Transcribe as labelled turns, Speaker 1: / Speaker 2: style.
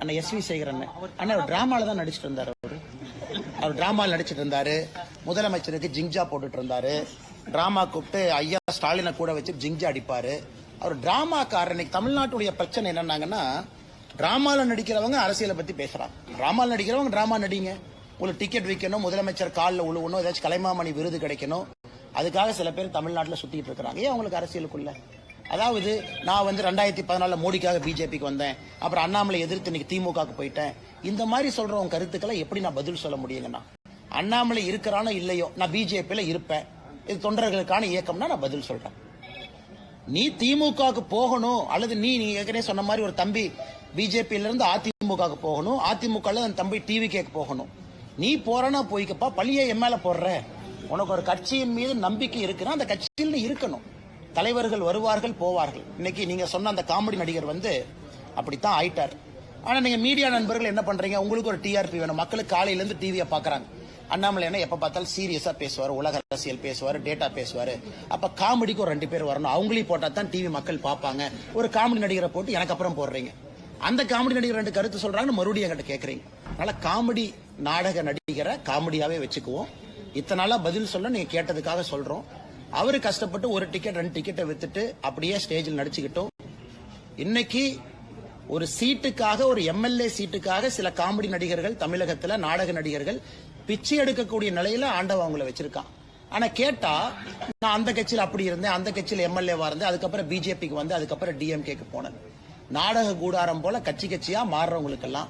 Speaker 1: அண்ணா SV. Sekar அண்ணா டிராமால தான் நடிச்சிட்டு இருந்தாரு. அவர் டிராமாவில் நடிச்சிட்டு இருந்தாரு. முதலமைச்சருக்கு ஜிங்ஜா போட்டுட்டு இருந்தாரு. டிராமா கூப்பிட்டு ஐயா ஸ்டாலினை கூட வச்சு ஜிங்ஜா அடிப்பாரு. அவர் டிராமாக்காரர். இன்னைக்கு தமிழ்நாட்டுடைய பிரச்சனை என்னன்னாங்கன்னா, டிராமால நடிக்கிறவங்க அரசியலை பத்தி பேசுறாங்க. டிராமால நடிக்கிறவங்க டிராமா நடிங்க. உங்களுக்கு டிக்கெட் விற்கணும், முதலமைச்சர் காலில் உழுவணும், ஏதாச்சும் கலைமாமணி விருது கிடைக்கணும், அதுக்காக சில பேர் தமிழ்நாட்டில் சுத்திட்டு இருக்கிறாங்க. ஏன் அவங்களுக்கு அரசியலுக்குள்ள? அதாவது நான் 2014 மோடிக்காக பிஜேபிக்கு வந்தேன், அப்புறம் அண்ணாமலை எதிர்த்து இன்னைக்கு திமுகவுக்கு போயிட்டேன். இந்த மாதிரி சொல்றவங்க கருத்துக்களை எப்படி நான் பதில் சொல்ல முடியுங்கன்னா? அண்ணாமலை இருக்கிறானோ இல்லையோ, நான் பிஜேபியில இருப்பேன், இது தொண்டர்களுக்கான இயக்கம்னா நான் பதில் சொல்றேன். நீ திமுகவுக்கு போகணும், அல்லது நீ ஏற்கனவே சொன்ன மாதிரி ஒரு தம்பி பிஜேபியில இருந்து அதிமுகவுக்கு போகணும், அதிமுக தம்பி டிவி கேக்கு போகணும். நீ போறனா போய்க்கப்பா, பழிய என் மேல போடுற. உனக்கு ஒரு கட்சியின் மீது நம்பிக்கை இருக்குன்னா அந்த கட்சியில் இருக்கணும். தலைவர்கள் வருவார்கள் போவார்கள். இன்னைக்கு நீங்க சொன்ன அந்த காமெடி நடிகர் அப்படித்தான் ஆயிட்டார். ஆனா நீங்க மீடியா நண்பர்கள் என்ன பண்றீங்க? உங்களுக்கு ஒரு டிஆர்பி வேணும். மக்களுக்கு காலையில இருந்து டிவியை பாக்குறாங்க. அண்ணாமலை எப்ப பார்த்தாலும் சீரியஸா பேசுவாரு, உலக அரசியல் பேசுவாரு, டேட்டா பேசுவாரு. அப்ப காமெடிக்கு ஒரு 2 பேர் வரணும். அவங்களையும் போட்டா தான் டிவி மக்கள் பார்ப்பாங்க. ஒரு காமெடி நடிகரை போட்டு எனக்கு அப்புறம் போடுறீங்க. அந்த காமெடி நடிகர் 2 கருத்து சொல்றாங்கன்னு மறுபடியும் என்கிட்ட கேக்குறீங்க. அதனால காமெடி நாடக நடிகரை காமெடியாவே வச்சுக்குவோம். இத்தனை நாளா பதில் சொல்ல நீங்க கேட்டதுக்காக சொல்றோம். அவரு கஷ்டப்பட்டு ஒரு டிக்கெட் 2 டிக்கெட்டை வித்துட்டு அப்படியே ஸ்டேஜில் நடிச்சுக்கிட்டோம். இன்னைக்கு ஒரு சீட்டுக்காக, ஒரு எம்எல்ஏ சீட்டுக்காக சில காமெடி நடிகர்கள் தமிழகத்துல, நாடக நடிகர்கள் பிச்சை எடுக்கக்கூடிய நிலையில ஆண்டவன் அவங்கள வச்சிருக்கான். ஆனா கேட்டா, நான் அந்த கட்சியில் அப்படி இருந்தேன், அந்த கட்சியில் எம்எல்ஏவா இருந்தேன், அதுக்கப்புறம் பிஜேபிக்கு வந்து, அதுக்கப்புறம் டிஎம்கேக்கு போனேன். நாடக கூடாரம் போல கட்சி கட்சியா மாறுறவங்களுக்கெல்லாம்